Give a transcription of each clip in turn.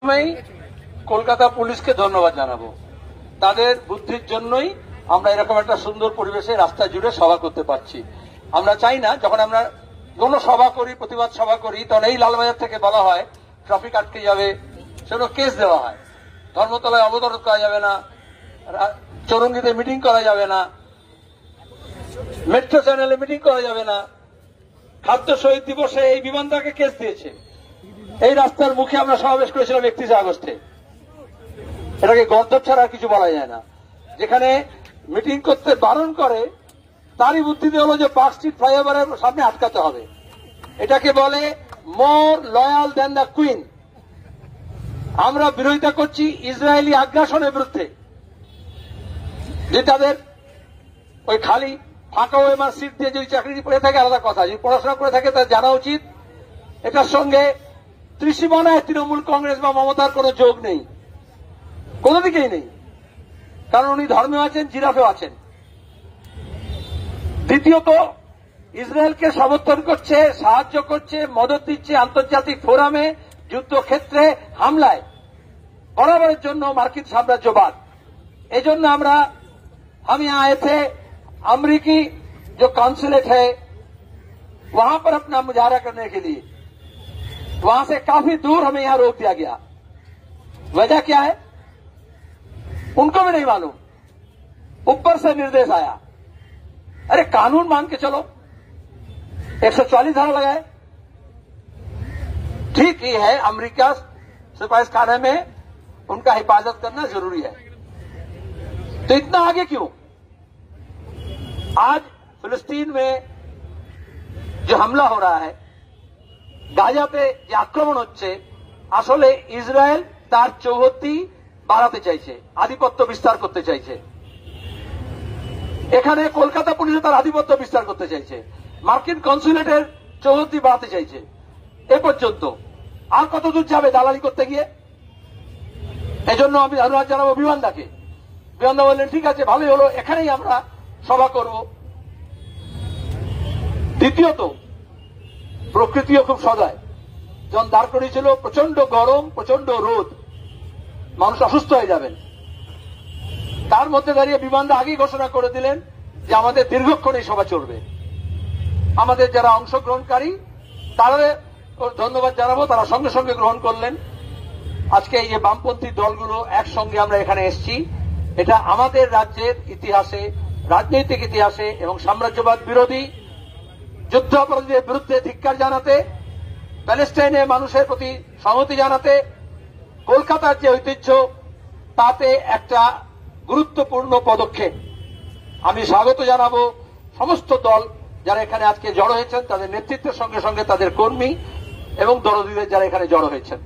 আমি কলকাতা পুলিশকে ধন্যবাদ জানাবো। তাদের বুদ্ধির জন্যই আমরা এরকম একটা সুন্দর পরিবেশে রাস্তা জুড়ে সভা করতে পারছি। আমরা চাই না যখন আমরা কোনো সভা করি, প্রতিবাদ সভা করি, তখন এই লালবাজার থেকে বলা হয় ট্রাফিক আটকে যাবে, সেগুলো কেস দেওয়া হয়। ধর্মতলায় অবতরণ করা যাবে না, চৌরঙ্গিতে মিটিং করা যাবে না, মেট্রো চ্যানেলে মিটিং করা যাবে না। খাদ্য শহীদ দিবসে এই বিমানটাকে কেস দিয়েছে। এই রাস্তার মুখে আমরা সমাবেশ করেছিলাম 31 আগস্টে। এটাকে গর্দভ ছাড়া আর কিছু বলা যায় না। যেখানে মিটিং করতে বারণ করে, তারই বুদ্ধিতে হলো যে পার্ক স্ট্রিট ফ্লাইওভারের সামনে আটকাতে হবে। এটাকে বলে মোর লয়াল দেন দ্য কুইন। আমরা বিরোধিতা করছি ইসরায়েলি আগ্রাসনের বিরুদ্ধে। যে তাদের ওই খালি ফাঁকা ওএমআর সিট দিয়ে যদি চাকরি করে থাকে আলাদা কথা, যদি পড়াশোনা করে থাকে তার জানা উচিত এটার সঙ্গে ত্রিসীমানায় তৃণমূল কংগ্রেস বা মমতার কোনো যোগ নেই, কোনো দিকেই নেই। কারণ উনি ধর্মেও আছেন, জিরাফেও আছেন। দ্বিতীয়ত, ইসরায়েলকে সমর্থন করছে, সাহায্য করছে, মদত দিচ্ছে আন্তর্জাতিক ফোরামে, যুদ্ধক্ষেত্রে, হামলায়, বরাবরের জন্য মার্কিন साम्राज्यवाद। एजন্য আমরা हम यहाँ आए थे, अमरीकी जो कॉन्सुलेट है वहां पर अपना मुजाहरा करने के लिए, वहां से काफी दूर हमें यहां रोक दिया गया। वजह क्या है उनको भी नहीं मालूम, ऊपर से निर्देश आया, अरे कानून मान के चलो, 140 धारा लगाए। ठीक ही है, अमेरिका सिपाही खाने में उनका हिफाजत करना जरूरी है, तो इतना आगे क्यों? आज फिलिस्तीन में जो हमला हो रहा है, গাজা पे যে আক্রমণ হচ্ছে, আসলে ইসরায়েল তার চৌহদ্দি বাড়াতে চাইছে, আধিপত্য বিস্তার করতে চাইছে। এখানে কলকাতা পুলিশ তার আধিপত্য বিস্তার করতে চাইছে, মার্কিন কনসুলেটের চৌহদ্দি বাড়াতে চাইছে। এ পর্যন্ত আর কত দূর যাবে দালালি করতে গিয়ে? এজন্য আমি ধন্যবাদ জানাবো বিমানদাকে। বিমানদা বললেন ঠিক আছে, ভালোই হলো, এখানেই আমরা সভা করব। দ্বিতীয়ত, প্রকৃতিও খুব সদয়। যখন দাঁড় করিয়েছিল প্রচন্ড গরম, প্রচন্ড রোদ, মানুষ অসুস্থ হয়ে যাবেন, তার মধ্যে দাঁড়িয়ে বিমানদা আগেই ঘোষণা করে দিলেন যে আমাদের দীর্ঘক্ষণ এই সভা চলবে। আমাদের যারা অংশগ্রহণকারী তাদের ধন্যবাদ জানাবো, তারা সঙ্গে সঙ্গে গ্রহণ করলেন। আজকে এই যে বামপন্থী দলগুলো একসঙ্গে আমরা এখানে এসেছি, এটা আমাদের রাজ্যের ইতিহাসে, রাজনৈতিক ইতিহাসে এবং সাম্রাজ্যবাদ বিরোধী যুদ্ধাপরাধীদের বিরুদ্ধে ধিক্কার জানাতে, প্যালেস্টাইনের মানুষের প্রতি সংহতি জানাতে, কলকাতার যে ঐতিহ্য তাতে একটা গুরুত্বপূর্ণ পদক্ষেপ। আমি স্বাগত জানাবো সমস্ত দল যারা এখানে আজকে জড়ো হয়েছেন, তাদের নেতৃত্বের সঙ্গে সঙ্গে তাদের কর্মী এবং দরদীদের যারা এখানে জড়ো হয়েছেন।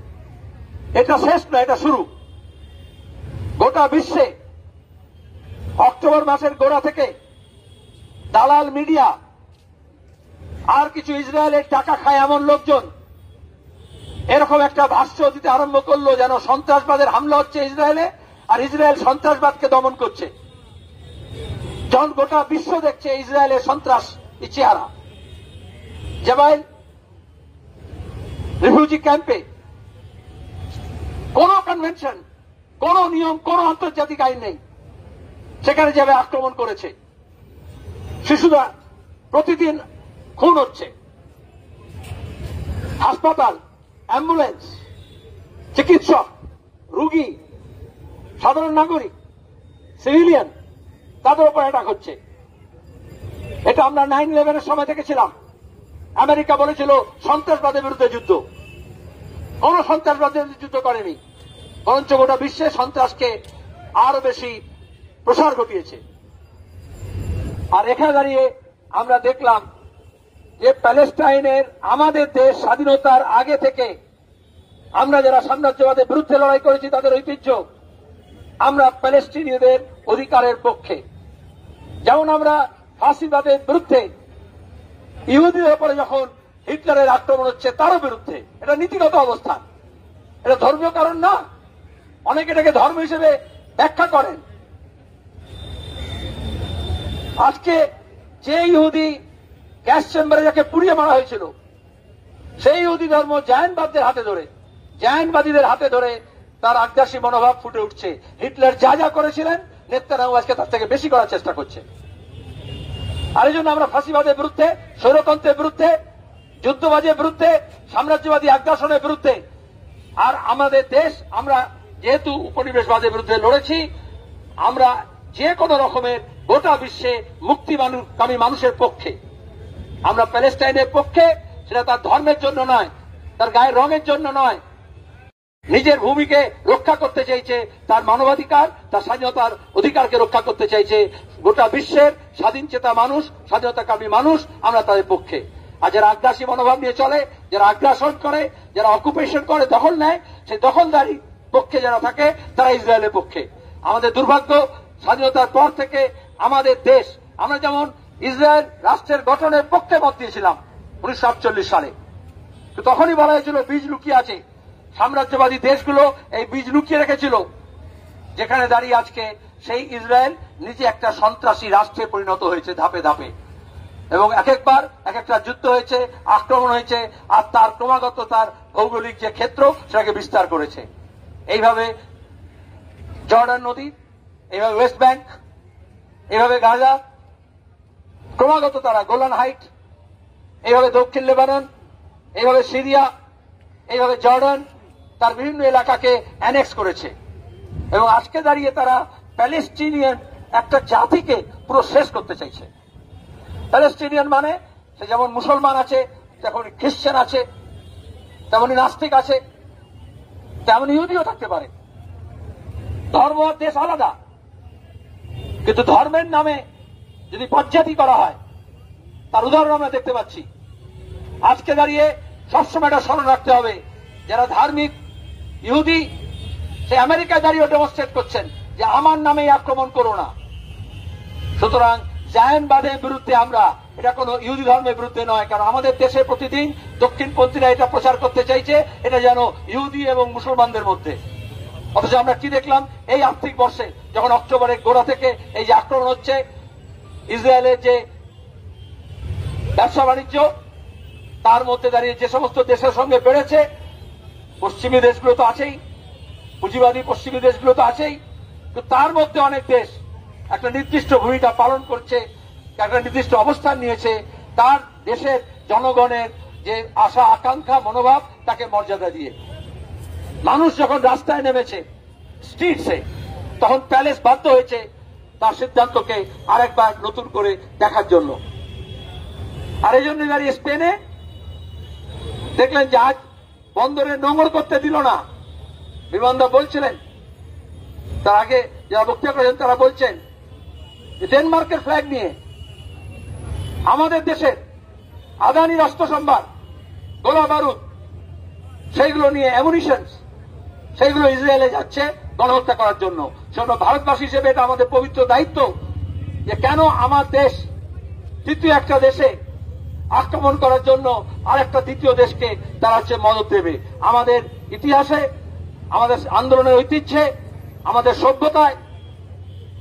এটা শেষ না, এটা শুরু। গোটা বিশ্বে অক্টোবর মাসের গোড়া থেকে দালাল মিডিয়া আর কিছু ইসরায়েলের টাকা খায় এমন লোকজন এরকম একটা ভাষ্য দিতে আরম্ভ করলো যেন সন্ত্রাসবাদের হামলা হচ্ছে ইসরায়েলে, আর ইসরায়েল সন্ত্রাসবাদকে দমন করছে। যখন গোটা বিশ্ব দেখছে ইসরায়েলের সন্ত্রাস চেহারা, জাবাইল রিফিউজি ক্যাম্পে কোন কনভেনশন, কোন নিয়ম, কোন আন্তর্জাতিক আইন নেই, সেখানে যাবে আক্রমণ করেছে। শিশুরা প্রতিদিন খুন হচ্ছে। হাসপাতাল, অ্যাম্বুলেন্স, চিকিৎসক, রোগী, সাধারণ নাগরিক, সিভিলিয়ান, তাদের উপর অ্যাটাক হচ্ছে। এটা আমরা 9/11-এর সময় দেখেছিলাম। আমেরিকা বলেছিল সন্ত্রাসবাদের বিরুদ্ধে যুদ্ধ, কোন সন্ত্রাসবাদের বিরুদ্ধে যুদ্ধ করেনি, বরঞ্চ গোটা বিশ্বে সন্ত্রাসকে আরো বেশি প্রসার ঘটিয়েছে। আর এখানে দাঁড়িয়ে আমরা দেখলাম যে প্যালেস্টাইনের, আমাদের দেশ স্বাধীনতার আগে থেকে আমরা যারা সাম্রাজ্যবাদের বিরুদ্ধে লড়াই করেছি, তাদের ঐতিহ্য, আমরা প্যালেস্টিনীয়দের অধিকারের পক্ষে। যেমন আমরা ফাঁসিবাদের বিরুদ্ধে, ইহুদিদের উপরে যখন হিটলারের আক্রমণ হচ্ছে তারও বিরুদ্ধে। এটা নীতিগত অবস্থান, এটা ধর্মীয় কারণ না। অনেকে এটাকে ধর্ম হিসেবে ব্যাখ্যা করেন। আজকে যে ইহুদি গ্যাস চেম্বারে যাকে পুড়িয়ে মারা হয়েছিল, সেই ইহুদি ধর্ম জায়নবাদদের হাতে ধরে জায়নবাদীদের হাতে ধরে তার আগ্রাসী মনোভাব ফুটে উঠছে। হিটলার যা যা করেছিলেন নেতানিয়াহু আজকে তার থেকে বেশি করার চেষ্টা করছে। আর এই জন্য আমরা ফাঁসিবাদের বিরুদ্ধে, স্বৈরতন্ত্রের বিরুদ্ধে, যুদ্ধবাজের বিরুদ্ধে, সাম্রাজ্যবাদী আগ্রাসনের বিরুদ্ধে। আর আমাদের দেশ, আমরা যেহেতু উপনিবেশবাদের বিরুদ্ধে লড়েছি, আমরা যে কোনো রকমের গোটা বিশ্বে মুক্তিকামী মানুষের পক্ষে। আমরা প্যালেস্টাইনের পক্ষে, সেটা তার ধর্মের জন্য নয়, তার গায়ের রঙের জন্য নয়, নিজের ভূমিকে রক্ষা করতে চাইছে, তার মানবাধিকার, তার স্বাধীনতার অধিকারকে রক্ষা করতে চাইছে। গোটা বিশ্বের স্বাধীন চেতা মানুষ, স্বাধীনতাকামী মানুষ, আমরা তাদের পক্ষে। আর যারা আগ্রাসী মনোভাব নিয়ে চলে, যারা আগ্রাসন করে, যারা অকুপেশন করে, দখল নেয়, সেই দখলদারি পক্ষে যারা থাকে তারা ইসরায়েলের পক্ষে। আমাদের দুর্ভাগ্য, স্বাধীনতার পর থেকে আমাদের দেশ, আমরা যেমন ইসরায়েল রাষ্ট্রের গঠনের পক্ষে মত দিয়েছিলাম 1948 সালে, তো তখনই বলা হয়েছিল বীজ লুকিয়ে আছে। সাম্রাজ্যবাদী দেশগুলো এই বীজ লুকিয়ে রেখেছিল, যেখানে দাঁড়িয়ে আজকে সেই ইসরায়েল নিজে একটা সন্ত্রাসী রাষ্ট্রে পরিণত হয়েছে ধাপে ধাপে, এবং এক একবার এক একটা যুদ্ধ হয়েছে, আক্রমণ হয়েছে, আর তার ক্রমাগত তার ভৌগোলিক যে ক্ষেত্র সেটাকে বিস্তার করেছে। এইভাবে জর্ডান নদী, এইভাবে ওয়েস্ট ব্যাংক, এইভাবে গাজা, ক্রমাগত তারা গোলান হাইট, এইভাবে দক্ষিণ লেবানন, এইভাবে সিরিয়া, এইভাবে জর্ডান, তার বিভিন্ন এলাকাকে অ্যানেক্স করেছে। এবং আজকে দাঁড়িয়ে তারা প্যালেস্টিনিয়ান একটা জাতিকে পুরো শেষ করতে চাইছে। প্যালেস্টিনিয়ান মানে সে যেমন মুসলমান আছে, তেমনি খ্রিস্টান আছে, তেমনি নাস্তিক আছে, তেমনি ইহুদিও থাকতে পারে। ধর্ম আর দেশ আলাদা, কিন্তু ধর্মের নামে যদি পজ্জাতি করা হয়, তার উদাহরণ আমরা দেখতে পাচ্ছি। আজকে দাঁড়িয়ে সবসময় এটা স্মরণ রাখতে হবে, যারা ধার্মিক ইহুদি, সে আমেরিকায় দাঁড়িয়ে ডেমনস্ট্রেট করছেন যে আমার নামেই আক্রমণ করো না। সুতরাং জায়নবাদের বিরুদ্ধে আমরা, এটা কোনো ইহুদি ধর্মের বিরুদ্ধে নয়, কারণ আমাদের দেশে প্রতিদিন দক্ষিণপন্থীরা এটা প্রচার করতে চাইছে, এটা যেন ইহুদি এবং মুসলমানদের মধ্যে। অথচ আমরা কি দেখলাম এই আর্থিক বর্ষে, যখন অক্টোবরের গোড়া থেকে এই যে আক্রমণ হচ্ছে, ইসরায়েলের যে ব্যবসা বাণিজ্য, তার মধ্যে দাঁড়িয়ে যে সমস্ত দেশের সঙ্গে বেড়েছে, পশ্চিমী দেশগুলো তো আছেই, পুঁজিবাদী পশ্চিমী দেশগুলো তো আছেই, তো তার মধ্যে অনেক দেশ একটা নির্দিষ্ট ভূমিকা পালন করছে, একটা নির্দিষ্ট অবস্থান নিয়েছে, তার দেশের জনগণের যে আশা আকাঙ্ক্ষা মনোভাব তাকে মর্যাদা দিয়ে। মানুষ যখন রাস্তায় নেমেছে স্ট্রিটসে, তখন প্যালেস বাধ্য হয়েছে তার সিদ্ধান্তকে আরেকবার নতুন করে দেখার জন্য। আর এই জন্য দাঁড়িয়ে স্পেনে দেখলেন জাহাজ বন্দরে নোঙর করতে দিল না। বিমানদা বলছিলেন, তার আগে যারা বক্তব্য করেছেন তারা বলছেন ডেনমার্কের ফ্ল্যাগ নিয়ে আমাদের দেশের আদানির অস্ত্র সম্ভার, গোলা বারুদ, সেইগুলো নিয়ে অ্যামুনিশনস, সেইগুলো ইসরায়েলে যাচ্ছে গণহত্যা করার জন্য। সেজন্য ভারতবাসী হিসেবে এটা আমাদের পবিত্র দায়িত্ব যে কেন আমার দেশ তৃতীয় একটা দেশে আক্রমণ করার জন্য আরেকটা তৃতীয় দেশকে তারা হচ্ছে মদত দেবে। আমাদের ইতিহাসে, আমাদের আন্দোলনের ঐতিহ্যে, আমাদের সভ্যতায়,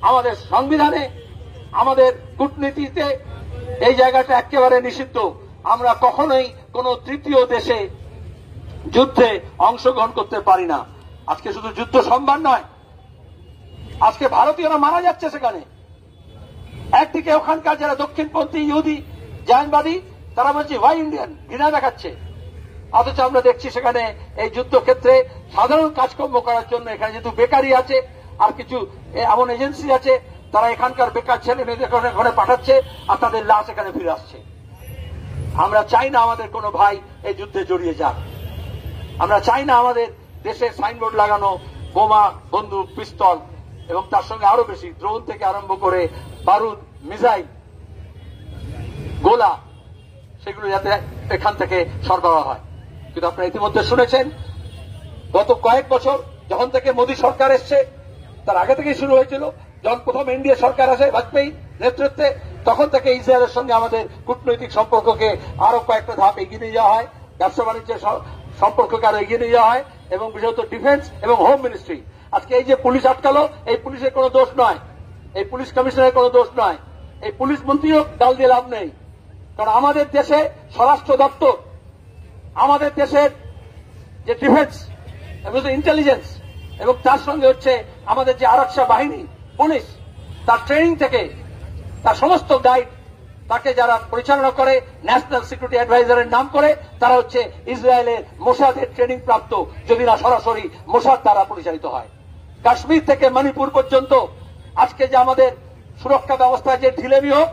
আমাদের সংবিধানে, আমাদের কূটনীতিতে এই জায়গাটা একেবারে নিষিদ্ধ। আমরা কখনোই কোনো তৃতীয় দেশে যুদ্ধে অংশগ্রহণ করতে পারি না। আজকে শুধু যুদ্ধ সম্ভব নয়, আজকে ভারতীয়রা মারা যাচ্ছে সেখানে। একদিকে ওখানকার যারা দক্ষিণপন্থী ইহুদি জায়নবাদী, তারা বলছে ওয়াই ইন্ডিয়ান, ঘৃণা দেখাচ্ছে। অথচ আমরা দেখছি সেখানে এই যুদ্ধক্ষেত্রে সাধারণ কাজকর্ম করার জন্য এখানে যেহেতু বেকারি আছে, আর কিছু এমন এজেন্সি আছে, তারা এখানকার বেকার ছেলে মেয়েদের ঘরে পাঠাচ্ছে আর তাদের লাশ এখানে ফিরে আসছে। আমরা চাই না আমাদের কোনো ভাই এই যুদ্ধে জড়িয়ে যাক। আমরা চাই না আমাদের দেশে সাইনবোর্ড লাগানো বোমা, বন্দুক, পিস্তল এবং তার সঙ্গে আরো বেশি ড্রোন থেকে আরম্ভ করে বারুদ, মিসাইল, গোলা, সেগুলো যাতে এখান থেকে সরবরাহ হয়। কিন্তু আপনারা ইতিমধ্যে শুনেছেন, গত কয়েক বছর যখন থেকে মোদী সরকার এসছে, তার আগে থেকেই শুরু হয়েছিল। যখন প্রথম এনডিএ সরকার আসে বাজপেয়ী নেতৃত্বে, তখন থেকে ইসরায়েলের সঙ্গে আমাদের কূটনৈতিক সম্পর্ককে আরো কয়েকটা ধাপ এগিয়ে নিয়ে যাওয়া হয়, ব্যবসা বাণিজ্যের সম্পর্ককে আরো এগিয়ে নিয়ে যাওয়া হয়, এবং বিশেষত ডিফেন্স এবং হোম মিনিস্ট্রি। আজকে এই যে পুলিশ আটকালো, এই পুলিশের কোনো দোষ নয়, এই পুলিশ কমিশনারের কোনো দোষ নয়, এই পুলিশ মন্ত্রীও ডাল দিয়ে লাভ নেই। কারণ আমাদের দেশে স্বরাষ্ট্র দপ্তর, আমাদের দেশের যে ডিফেন্স এবং ইন্টেলিজেন্স, এবং তার সঙ্গে হচ্ছে আমাদের যে আরক্ষা বাহিনী, পুলিশ, তার ট্রেনিং থেকে তার সমস্ত গাইড, তাকে যারা পরিচালনা করে ন্যাশনাল সিকিউরিটি অ্যাডভাইজারের নাম করে, তারা হচ্ছে ইসরায়েলের মোসাদের ট্রেনিং প্রাপ্ত, যদি না সরাসরি মোসাদ দ্বারা পরিচালিত হয়। কাশ্মীর থেকে মণিপুর পর্যন্ত আজকে যে আমাদের সুরক্ষা ব্যবস্থায় যে ঢিলেমি হোক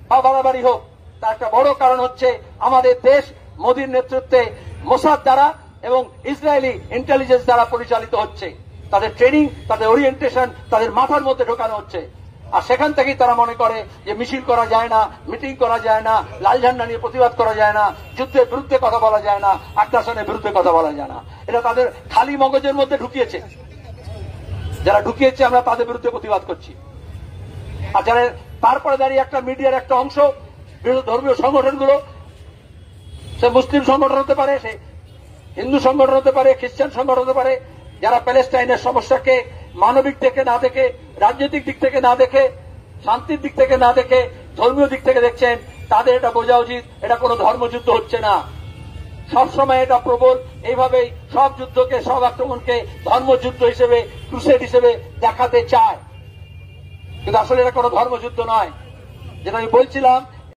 বা বাড়াবাড়ি হোক, তার একটা বড় কারণ হচ্ছে আমাদের দেশ মোদীর নেতৃত্বে মোসাদ দ্বারা এবং ইসরায়েলি ইন্টেলিজেন্স দ্বারা পরিচালিত হচ্ছে। তাদের ট্রেনিং, তাদের ওরিয়েন্টেশন তাদের মাথার মধ্যে ঢোকানো হচ্ছে। আর সেখান থেকেই তারা মনে করে যে মিছিল করা যায় না, মিটিং করা যায় না, লাল ঝান্ডা নিয়ে প্রতিবাদ করা যায় না, যুদ্ধের বিরুদ্ধে কথা বলা যায় না, আগ্রাসনের বিরুদ্ধে কথা বলা যায় না। এটা তাদের খালি মগজের মধ্যে ঢুকিয়েছে। যারা ঢুকিয়েছে আমরা তাদের বিরুদ্ধে প্রতিবাদ করছি। আর যারা তারপরে দাঁড়িয়ে একটা মিডিয়ার একটা অংশ, ধর্মীয় সংগঠনগুলো, সে মুসলিম সংগঠন হতে পারে, সে হিন্দু সংগঠন হতে পারে, খ্রিস্টান সংগঠন হতে পারে, যারা প্যালেস্টাইনের সমস্যাকে মানবিক দিকে না দেখে, রাজনৈতিক দিক থেকে না দেখে, শান্তির দিক থেকে না দেখে, ধর্মীয় দিক থেকে দেখছেন, তাদের এটা বোঝা উচিত এটা কোনো ধর্মযুদ্ধ হচ্ছে না। সবসময় এটা প্রবল এইভাবেই সব যুদ্ধকে, সব আক্রমণকে ধর্মযুদ্ধ হিসেবে, ক্রুসেড হিসেবে দেখাতে চায়, কিন্তু আসলে এটা কোনো ধর্মযুদ্ধ নয়। যেটা আমি বলছিলাম,